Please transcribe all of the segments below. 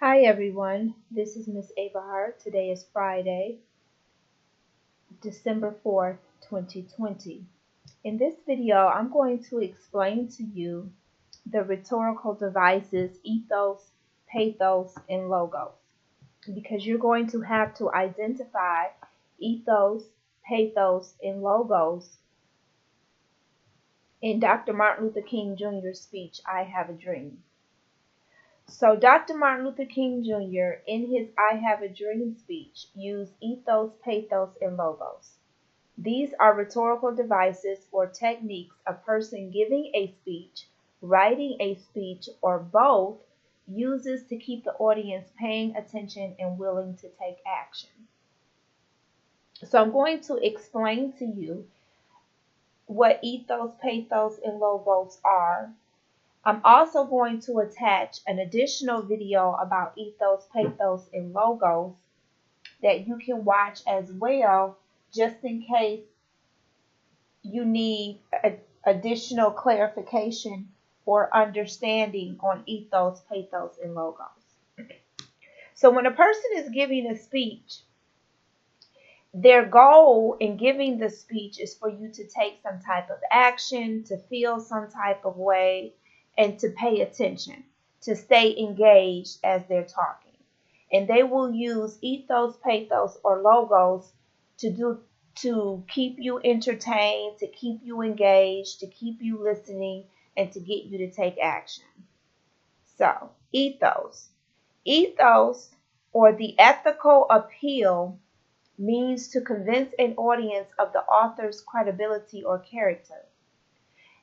Hi everyone, this is Miss Ava. Today is Friday, December 4th, 2020. In this video, I'm going to explain to you the rhetorical devices ethos, pathos, and logos, because you're going to have to identify ethos, pathos, and logos in Dr. Martin Luther King Jr.'s speech, I Have a Dream. So Dr. Martin Luther King Jr. in his I Have a Dream speech used ethos, pathos, and logos. These are rhetorical devices or techniques a person giving a speech, writing a speech, or both uses to keep the audience paying attention and willing to take action. So I'm going to explain to you what ethos, pathos, and logos are. I'm also going to attach an additional video about ethos, pathos, and logos that you can watch as well, just in case you need additional clarification or understanding on ethos, pathos, and logos. So when a person is giving a speech, their goal in giving the speech is for you to take some type of action, to feel some type of way, and to pay attention, to stay engaged as they're talking. And they will use ethos, pathos, or logos to keep you entertained, to keep you engaged, to keep you listening, and to get you to take action. So, ethos. Ethos, or the ethical appeal, means to convince an audience of the author's credibility or character.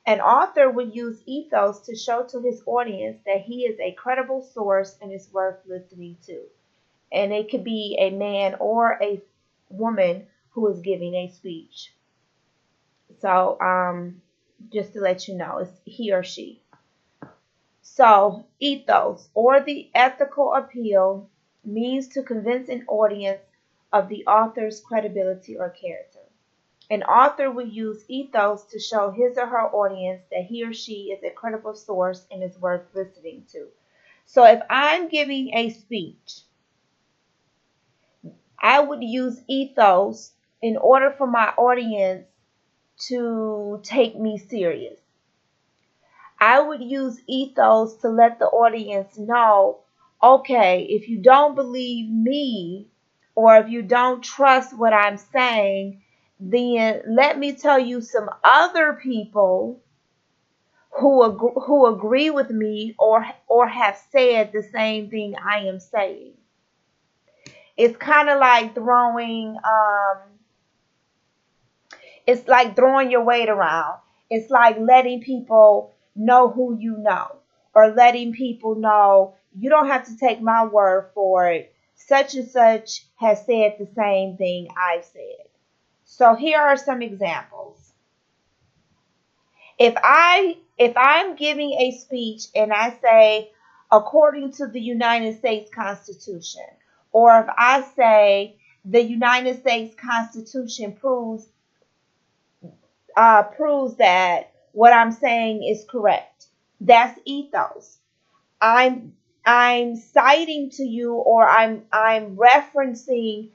An author would use ethos to show to his audience that he is a credible source and is worth listening to. And it could be a man or a woman who is giving a speech. So, just to let you know, it's he or she. So, ethos, or the ethical appeal, means to convince an audience of the author's credibility or character. An author will use ethos to show his or her audience that he or she is a credible source and is worth listening to. So if I'm giving a speech, I would use ethos in order for my audience to take me serious. I would use ethos to let the audience know, okay, if you don't believe me or if you don't trust what I'm saying, then let me tell you some other people who agree with me or have said the same thing I am saying. It's kind of like it's like throwing your weight around. It's like letting people know who you know, or letting people know you don't have to take my word for it. Such and such has said the same thing I've said. So here are some examples. If I'm giving a speech and I say, according to the United States Constitution, or if I say the United States Constitution proves that what I'm saying is correct, that's ethos. I'm citing to you, or I'm referencing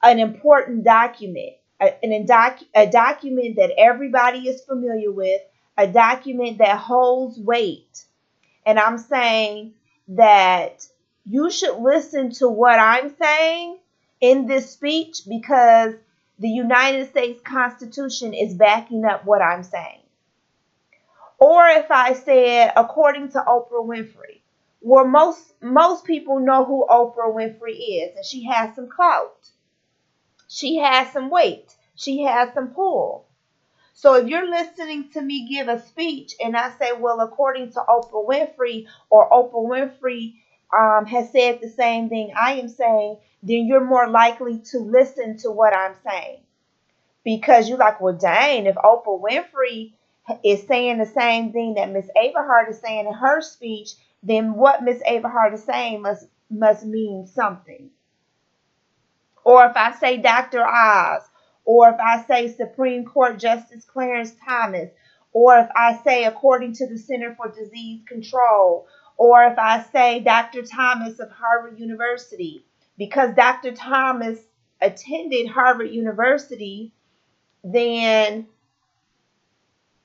an important document, a document that everybody is familiar with, a document that holds weight. And I'm saying that you should listen to what I'm saying in this speech because the United States Constitution is backing up what I'm saying. Or if I said, according to Oprah Winfrey, well, most people know who Oprah Winfrey is, and she has some clout. She has some weight. She has some pull. So if you're listening to me give a speech and I say, well, according to Oprah Winfrey, or Oprah Winfrey has said the same thing I am saying, then you're more likely to listen to what I'm saying. Because you're like, well, dang, if Oprah Winfrey is saying the same thing that Miss Ava is saying in her speech, then what Miss Ava is saying must mean something. Or if I say Dr. Oz, or if I say Supreme Court Justice Clarence Thomas, or if I say according to the Center for Disease Control, Or if I say Dr. Thomas of Harvard University, because Dr. Thomas attended Harvard University, then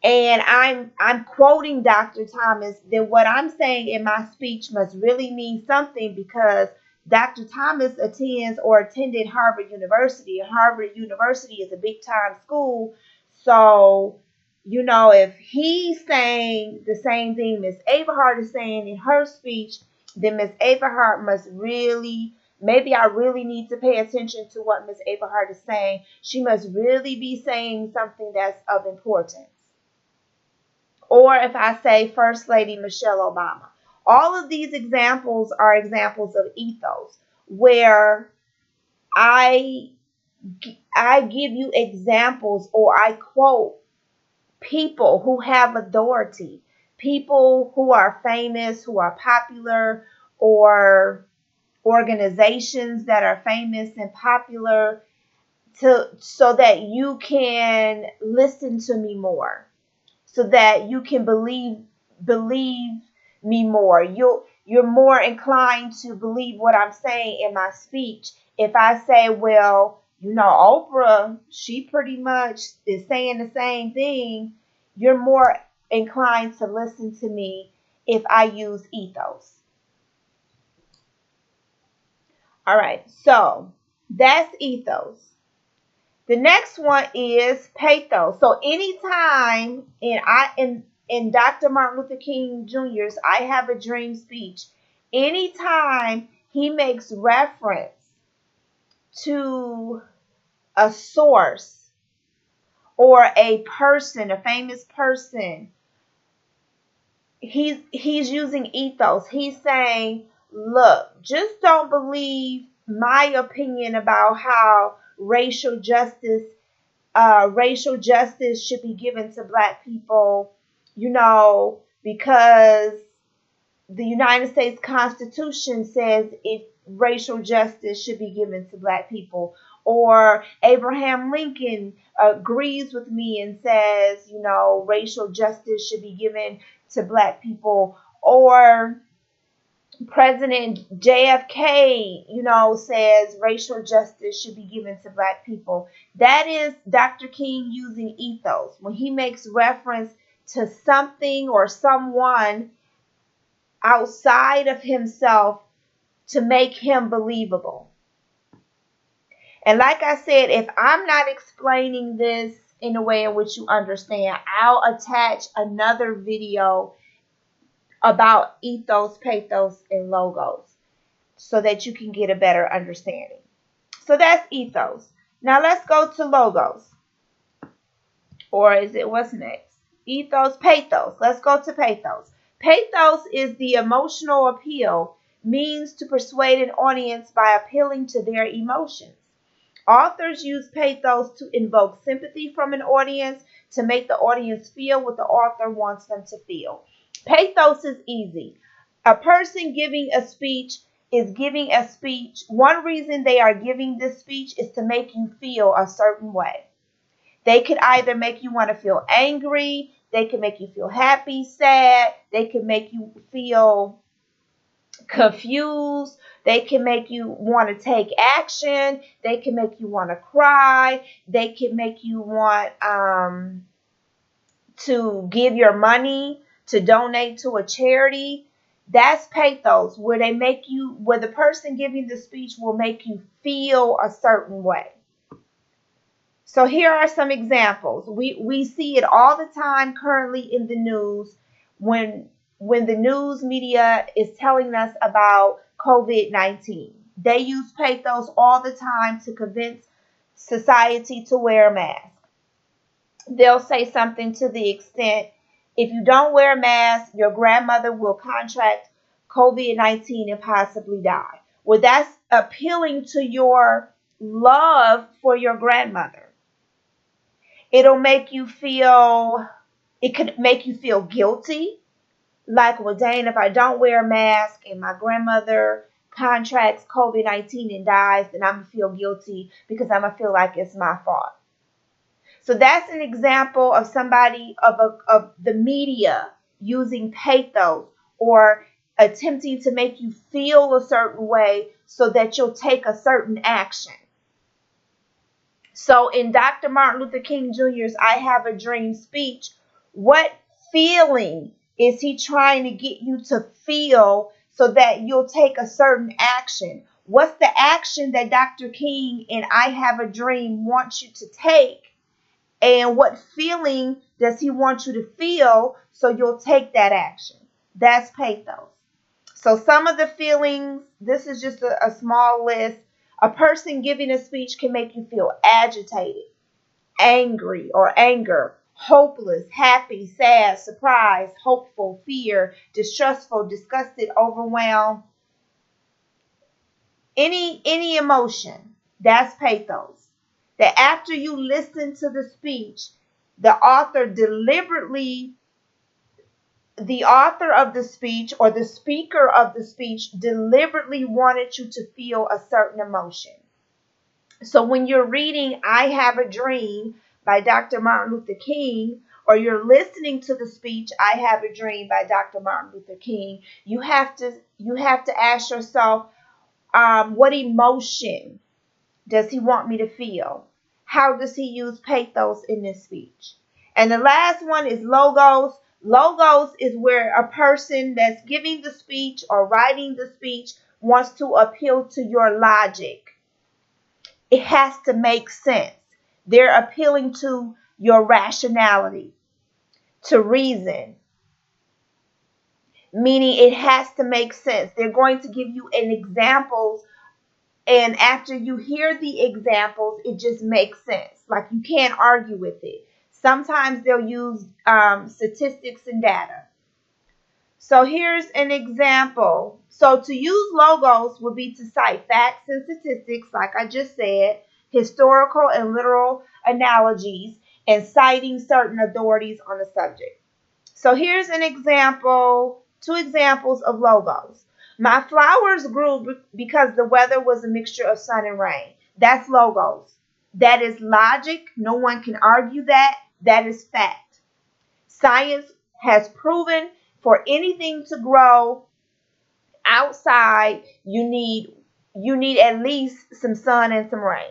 and I'm quoting Dr. Thomas, then what I'm saying in my speech must really mean something, because Dr. Thomas attends or attended Harvard University. Harvard University is a big time school. So, if he's saying the same thing Miss Averhart is saying in her speech, then Miss Averhart must really, maybe I really need to pay attention to what Miss Averhart is saying. She must really be saying something that's of importance. Or if I say First Lady Michelle Obama. All of these examples are examples of ethos, where I give you examples, or I quote people who have authority, people who are famous, who are popular, or organizations that are famous and popular, so that you can listen to me more, so that you can believe me more. You're more inclined to believe what I'm saying in my speech if I say, well, Oprah, she pretty much is saying the same thing. You're more inclined to listen to me if I use ethos. All right, so that's ethos. The next one is pathos. So anytime in Dr. Martin Luther King Jr.'s I Have a Dream speech, anytime he makes reference to a source or a person, a famous person, he's using ethos. He's saying, look, just don't believe my opinion about how racial justice should be given to Black people, because the United States Constitution says racial justice should be given to Black people. Or Abraham Lincoln agrees with me and says, racial justice should be given to Black people. Or President JFK, says racial justice should be given to Black people. That is Dr. King using ethos. When he makes reference to something or someone outside of himself to make him believable. And like I said, if I'm not explaining this in a way in which you understand, I'll attach another video about ethos, pathos, and logos, so that you can get a better understanding. So that's ethos. Now let's go to logos. Or what's next? Ethos, pathos. Let's go to pathos. Pathos is the emotional appeal, means to persuade an audience by appealing to their emotions. Authors use pathos to invoke sympathy from an audience, to make the audience feel what the author wants them to feel. Pathos is easy. A person giving a speech is giving a speech. One reason they are giving this speech is to make you feel a certain way. They could either make you want to feel angry, they can make you feel happy, sad, they can make you feel confused, they can make you want to take action, they can make you want to cry, they can make you want to give your money, to donate to a charity. That's pathos, where the person giving the speech will make you feel a certain way. So here are some examples. We see it all the time currently in the news when the news media is telling us about COVID-19. They use pathos all the time to convince society to wear a mask. They'll say something to the extent, if you don't wear a mask, your grandmother will contract COVID-19 and possibly die. Well, that's appealing to your love for your grandmother. It could make you feel guilty. Like, well, dang, if I don't wear a mask and my grandmother contracts COVID-19 and dies, then I'm going to feel guilty because I'm going to feel like it's my fault. So that's an example of somebody of the media using pathos, or attempting to make you feel a certain way so that you'll take a certain action. So in Dr. Martin Luther King Jr.'s I Have a Dream speech, what feeling is he trying to get you to feel so that you'll take a certain action? What's the action that Dr. King in I Have a Dream wants you to take? And what feeling does he want you to feel so you'll take that action? That's pathos. So some of the feelings, this is just a small list. A person giving a speech can make you feel agitated, angry or anger, hopeless, happy, sad, surprised, hopeful, fear, distrustful, disgusted, overwhelmed. Any emotion, that's pathos. That after you listen to the speech, the author of the speech or the speaker of the speech deliberately wanted you to feel a certain emotion. So when you're reading I Have a Dream by Dr. Martin Luther King, or you're listening to the speech I Have a Dream by Dr. Martin Luther King, you have to ask yourself, what emotion does he want me to feel? How does he use pathos in this speech? And the last one is logos. Logos is where a person that's giving the speech or writing the speech wants to appeal to your logic. It has to make sense. They're appealing to your rationality, to reason, meaning it has to make sense. They're going to give you an examples, and after you hear the examples, it just makes sense. Like you can't argue with it. Sometimes they'll use statistics and data. So here's an example. So to use logos would be to cite facts and statistics, like I just said, historical and literal analogies, and citing certain authorities on the subject. So here's an example, 2 examples of logos. My flowers grew because the weather was a mixture of sun and rain. That's logos. That is logic. No one can argue that. That is fact. Science has proven for anything to grow outside, you need at least some sun and some rain.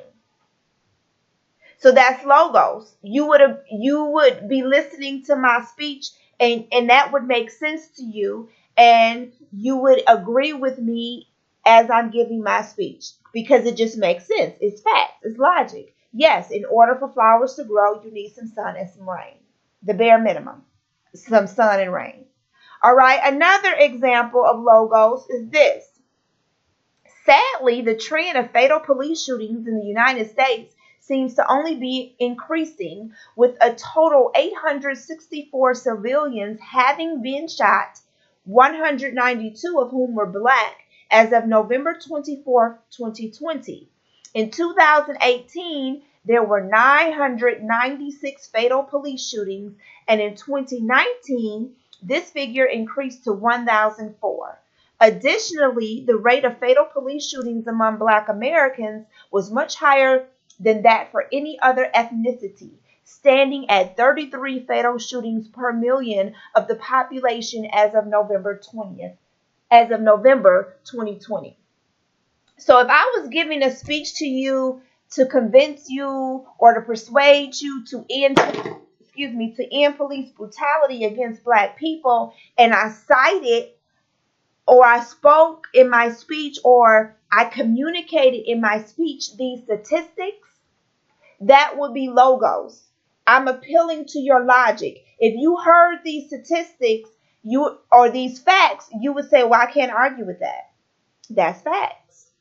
So that's logos. You would be listening to my speech, and that would make sense to you, and you would agree with me as I'm giving my speech because it just makes sense. It's facts. It's logic. Yes, in order for flowers to grow, you need some sun and some rain. The bare minimum. Some sun and rain. All right, another example of logos is this. Sadly, the trend of fatal police shootings in the United States seems to only be increasing, with a total 864 civilians having been shot, 192 of whom were black, as of November 24, 2020. In 2018, there were 996 fatal police shootings, and in 2019, this figure increased to 1,004. Additionally, the rate of fatal police shootings among Black Americans was much higher than that for any other ethnicity, standing at 33 fatal shootings per million of the population as of November 2020. So if I was giving a speech to you to convince you or to persuade you to end police brutality against Black people, and I cited or I spoke in my speech or I communicated in my speech these statistics, that would be logos. I'm appealing to your logic. If you heard these statistics or these facts, you would say, well, I can't argue with that. That's facts.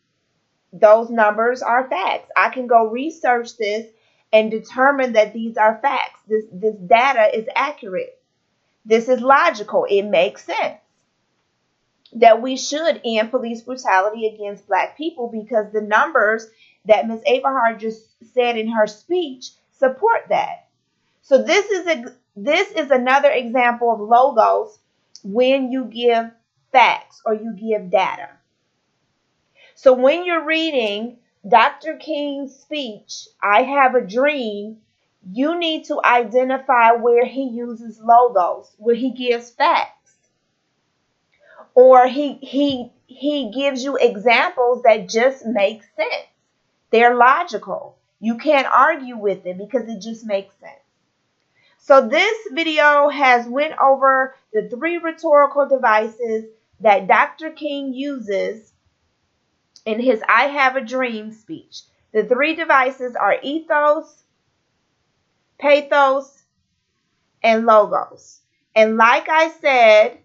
Those numbers are facts. I can go research this and determine that these are facts. This data is accurate. This is logical. It makes sense that we should end police brutality against Black people because the numbers that Ms. Averhart just said in her speech support that. So this is another example of logos when you give facts or you give data. So when you're reading Dr. King's speech, I Have a Dream, you need to identify where he uses logos, where he gives facts. Or he gives you examples that just make sense. They're logical. You can't argue with it because it just makes sense. So this video has went over the 3 rhetorical devices that Dr. King uses in his I Have a Dream speech. The 3 devices are ethos, pathos, and logos. And like I said,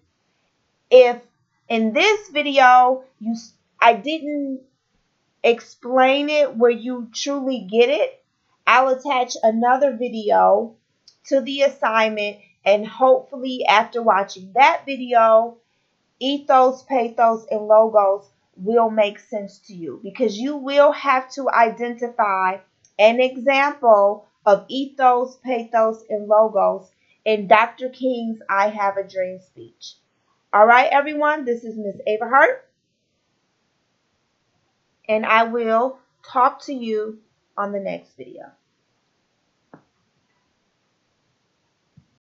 if in this video I didn't explain it where you truly get it, I'll attach another video to the assignment, and hopefully after watching that video, ethos, pathos, and logos will make sense to you, because you will have to identify an example of ethos, pathos, and logos in Dr. King's I Have a Dream speech. All right, everyone, this is Ms. Averhart, and I will talk to you on the next video.